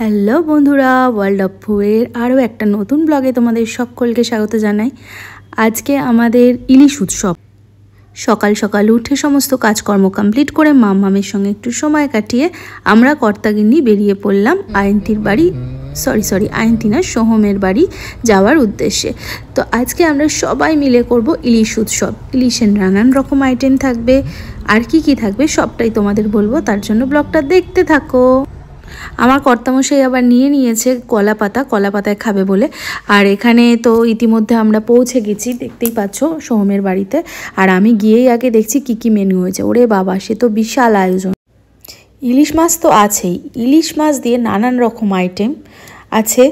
Hello বন্ধুরা, world of ফুয়ের আরও একটা নতুন ব্লগে তোমাদের সকলকে স্বাগত জানাই। আজকে আমাদের ইলিশ উৎসব। সকাল সকাল উঠে সমস্ত কাজকর্ম কমপ্লিট করে মামের সঙ্গে একটু সময় কাটিয়ে আমরা কর্তাগিন্নি বেরিয়ে পড়লাম আয়ন্তীর বাড়ি, আয়ন্তী না, সোহমের বাড়ি যাওয়ার উদ্দেশ্যে। তো আজকে আমরা সবাই মিলে করব ইলিশ উৎসব। ইলিশের নানান রকম আইটেম থাকবে, আর কি থাকবে সবটাই তোমাদের বলবো, তার জন্য ব্লগটা দেখতে থাকো। আমার কর্তামশাই আবার নিয়েছে কলা পাতায় খাবে বলে। আর এখানে তো ইতিমধ্যে আমরা পৌঁছে গেছি, দেখতেই পাচ্ছ সোহমের বাড়িতে। আর আমি গিয়েই আগে দেখছি কি মেনু হয়েছে। ওরে বাবা, সে তো বিশাল আয়োজন। ইলিশ মাছ তো আছেই, ইলিশ মাছ দিয়ে নানান রকম আইটেম আছে,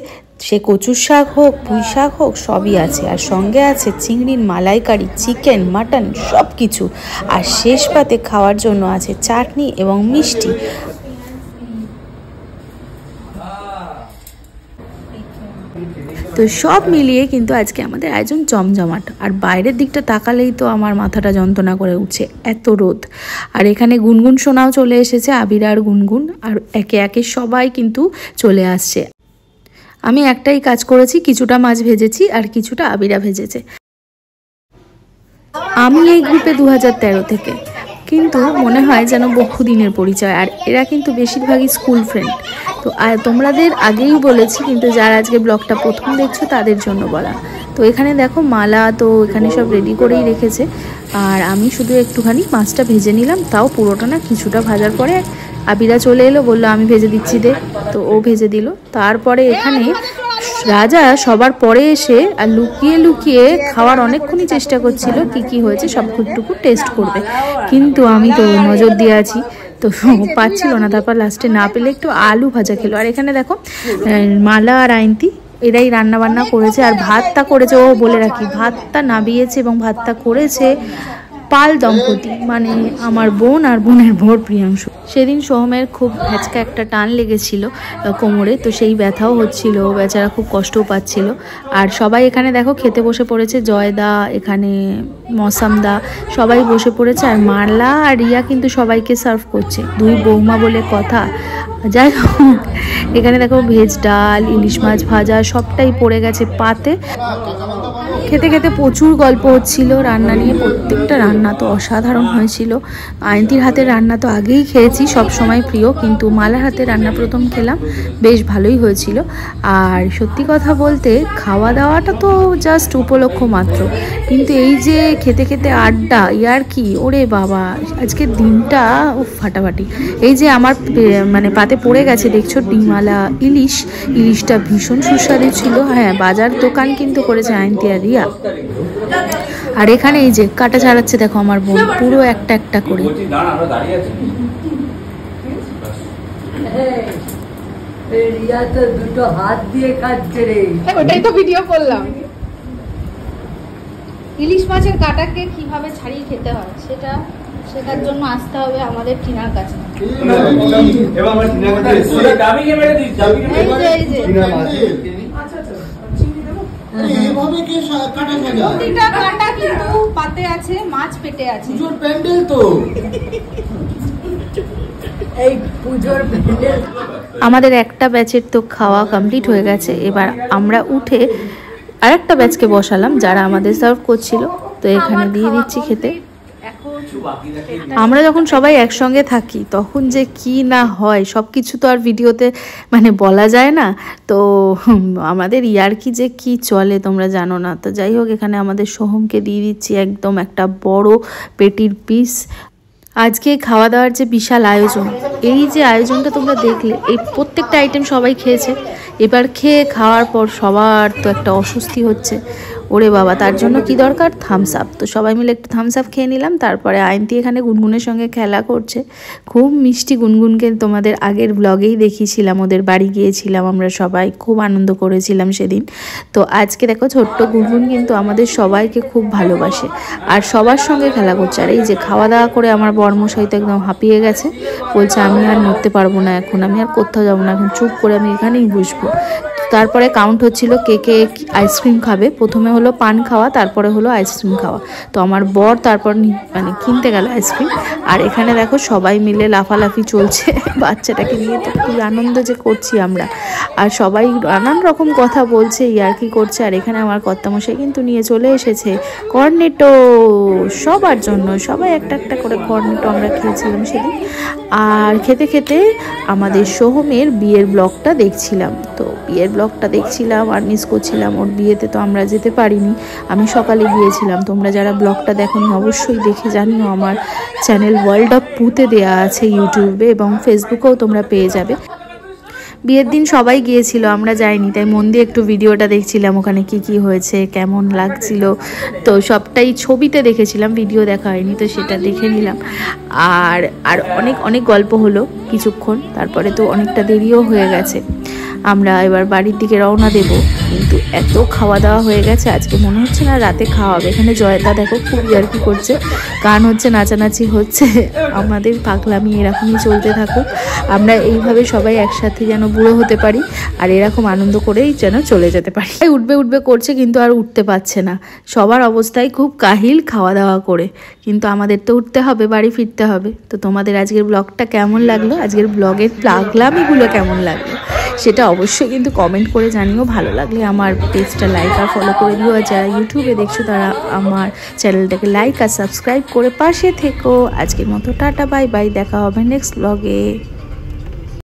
সে কচুর শাক হোক, পুঁই শাক হোক, সবই আছে। আর সঙ্গে আছে চিংড়ির মালাইকারি, চিকেন, মাটন, সব কিছু। আর শেষ পাতে খাওয়ার জন্য আছে চাটনি এবং মিষ্টি। তো সব মিলিয়ে কিন্তু আজকে আমাদের আয়োজন জমজমাট। আর বাইরের দিকটা তাকালেই তো আমার মাথাটা যন্ত্রণা করে উঠছে, এত রোদ। আর এখানে গুনগুন সোনাও চলে এসেছে, আবিরা আর গুনগুন। আর একে একে সবাই কিন্তু চলে আসছে। আমি একটাই কাজ করেছি, কিছুটা মাছ ভেজেছি আর কিছুটা আবিরা ভেজেছে। আমি এই গ্রুপে 2013 থেকে, কিন্তু মনে হয় যেন বহুদিনের পরিচয়। আর এরা কিন্তু বেশিরভাগই স্কুল ফ্রেন্ড। তো তোমাদের আগেই বলেছি, কিন্তু যারা আজকে ব্লগটা প্রথম দেখছো তাদের জন্য বলা। তো এখানে দেখো মালা তো এখানে সব রেডি করেই রেখেছে। আর আমি শুধু একটুখানি মাছটা ভেজে নিলাম, তাও পুরোটা না, কিছুটা ভাজার পরে আবিরা চলে এলো, বললো আমি ভেজে দিচ্ছি দে। তো ও ভেজে দিল। তারপরে এখানে রাজা সবার পরে এসে আর লুকিয়ে খাওয়ার অনেকক্ষণই চেষ্টা করছিল, কি হয়েছে সবটুকু টেস্ট করবে। কিন্তু আমি তো নজর দিয়ে আছি, তো পাচ্ছিল না। তারপর লাস্টে না পেলে একটু আলু ভাজা খেলো। আর এখানে দেখো মালা আর আয়ন্তী এরাই রান্না বান্না করেছে। আর ভাতটা করেছে, ও বলে রাখি, ভাতটা নাবিয়েছে এবং ভাতটা করেছে পাল দম্পতি, মানে আমার বোন আর বোনের ভোর প্রিয়াংশু। সেদিন সোহমের খুব ভ্যাচকা একটা টান লেগেছিল কোমরে, তো সেই ব্যথাও হচ্ছিল, বেচারা খুব কষ্টও পাচ্ছিল। আর সবাই এখানে দেখো খেতে বসে পড়েছে, জয়দা, এখানে মৌসামদা, সবাই বসে পড়েছে। আর মালা আর রিয়া কিন্তু সবাইকে সার্ভ করছে, দুই বৌমা বলে কথা। যাই হোক, এখানে দেখো ভেজ ডাল, ইলিশ মাছ ভাজা সবটাই পড়ে গেছে পাতে। খেতে খেতে প্রচুর গল্প হচ্ছিল রান্না নিয়ে। প্রত্যেকটা রান্না তো অসাধারণ হয়েছিল। আয়ন্তীর হাতের রান্না তো আগেই খেয়েছি, সব সময় প্রিয়, কিন্তু মালার হাতের রান্না প্রথম খেলাম, বেশ ভালোই হয়েছিল। আর সত্যি কথা বলতে খাওয়া দাওয়াটা তো জাস্ট উপলক্ষ মাত্র, কিন্তু এই যে খেতে খেতে আড্ডা, ইয়ার কি, ওরে বাবা, আজকের দিনটা ফাটাফাটি। এই যে আমার মানে পাতে পড়ে গেছে দেখছো ডিমালা ইলিশটা ভীষণ সুস্বাদু ছিল। হ্যাঁ, বাজার দোকান কিন্তু করেছে আয়ন্তী আর রিয়া। আর এখানে এই যে কাটা ছাড়াচ্ছে দেখো আমার বোন, পুরো একটা করে। দুটো হাত দিয়ে কাটছে রে, ওটাই তো ভিডিও করলাম। ইলিশ মাছের কাটাকে কিভাবে ছাড়িয়ে খেতে হয় সেটা শেখার জন্য আসতে হবে আমাদের টিনার কাছে। প্রতিটা কাটা কিন্তু পাতে আছে, মাছ পেটে আছে। পুজোর প্যান্ডেল তো, এই পুজোর প্যান্ডেল। আমাদের একটা ব্যাচের তো খাওয়া কমপ্লিট হয়ে গেছে। এবার আমরা উঠে আরেকটা ব্যাচকে বসালাম, যারা আমাদের সার্ভ করছিল। তো এখানে দিয়ে দিচ্ছি খেতে। আমরা যখন সবাই একসঙ্গে থাকি তখন যে কি না হয়, সব কিছু তো আর ভিডিওতে মানে বলা যায় না। তো আমাদের ইয়ার্কি যে কি চলে তোমরা জানো না। তো যাই হোক, এখানে আমাদের সোহমকে দিয়ে দিচ্ছি একদম একটা বড় পেটির পিস। আজকে খাওয়া দাওয়ার যে বিশাল আয়োজন, এই যে আয়োজনটা তোমরা দেখলে, এই প্রত্যেকটা আইটেম সবাই খেয়েছে। এবার খাওয়ার পর সবার তো একটা অস্বস্তি হচ্ছে, ওরে বাবা, তার জন্য কি দরকার, থামস আপ। তো সবাই মিলে একটু থামস আপ খেয়ে নিলাম। তারপরে আয়ন্তী এখানে গুনগুনের সঙ্গে খেলা করছে, খুব মিষ্টি। গুনগুনকে তোমাদের আগের ব্লগেই দেখিয়েছিলাম, ওদের বাড়ি গিয়েছিলাম আমরা সবাই, খুব আনন্দ করেছিলাম সেদিন। তো আজকে দেখো ছোট্ট গুনগুন কিন্তু আমাদের সবাইকে খুব ভালোবাসে আর সবার সঙ্গে খেলা করছে। আর এই যে খাওয়া দাওয়া করে আমার বর্মশাই তো একদম হাঁপিয়ে গেছে, বলছে আমি আর নড়তে পারবো না এখন, আমি আর কোথাও যাবো না, এখন চুপ করে আমি এখানেই বসবো। তারপরে কাউন্ট হচ্ছিল কে কে আইসক্রিম খাবে। প্রথমে হলো পান খাওয়া, তারপরে হলো আইসক্রিম খাওয়া। তো আমার বর তারপর মানে কিনতে গেল আইসক্রিম। আর এখানে দেখো সবাই মিলে লাফালাফি চলছে বাচ্চাটাকে নিয়ে, তো কি আনন্দ যে করছি আমরা। আর সবাই নানান রকম কথা বলছে, ইয়ার্কি করছে। আর এখানে আমার কর্তামশাই কিন্তু নিয়ে চলে এসেছে কর্নেটো সবার জন্য। সবাই একটা একটা করে কর্নেটো আমরা খেয়েছিলাম সেদিন। আর খেতে খেতে আমাদের সোহমের বিয়ের ব্লগটা দেখছিলাম। তো বিয়ের ব্লগটা দেখছিলাম আর মিস করছিলাম। ওর বিয়েতে তো আমরা যেতে পারিনি, আমি সকালে গিয়েছিলাম। তোমরা যারা ব্লগটা দেখোনি অবশ্যই দেখে জানিও। আমার চ্যানেল ওয়ার্ল্ড অফ পুতে দেওয়া আছে ইউটিউবে, এবং ফেসবুকেও তোমরা পেয়ে যাবে। বিয়ের দিন সবাই গিয়েছিল, আমরা যাইনি, তাই মন দিয়ে একটু ভিডিওটা দেখছিলাম ওখানে কি কি হয়েছে, কেমন লাগছিল। তো সবটাই ছবিতে দেখেছিলাম, ভিডিও দেখা হয়নি, তো সেটা দেখে নিলাম। আর আর অনেক অনেক গল্প হলো কিছুক্ষণ, তারপরে তো অনেকটা দেরিও হয়ে গেছে। আমরা এবার বাড়ির দিকে রওনা দেব, কিন্তু এত খাওয়া দাওয়া হয়ে গেছে আজকে মনে হচ্ছে না রাতে খাওয়া হবে। এখানে জয়তা দেখো খুব ইয়ার্কি করছে, গান হচ্ছে, নাচানাচি হচ্ছে। আমাদের পাগলামি এরকমই চলতে থাকুক, আমরা এইভাবে সবাই একসাথে যেন বুড়ো হতে পারি, আর এরকম আনন্দ করেই যেন চলে যেতে পারি। উঠবে উঠবে করছে কিন্তু আর উঠতে পারছে না। সবার অবস্থায় খুব কাহিল খাওয়া দাওয়া করে, কিন্তু আমাদের তো উঠতে হবে, বাড়ি ফিরতে হবে। তো তোমাদের আজকের ব্লগটা কেমন লাগলো, আজকের ব্লগের পাগলামিগুলো কেমন লাগলো সেটা অবশ্যই কিন্তু কমেন্ট করে জানিও। ভালো লাগলে আমার পেজটা লাইক আর ফলো করে দিও। আর যারা ইউটিউবে দেখছো তারা আমার চ্যানেলটাকে লাইক আর সাবস্ক্রাইব করে পাশে থেকো। আজকের মতো টাটা, বাই বাই, দেখা হবে নেক্সট ব্লগে।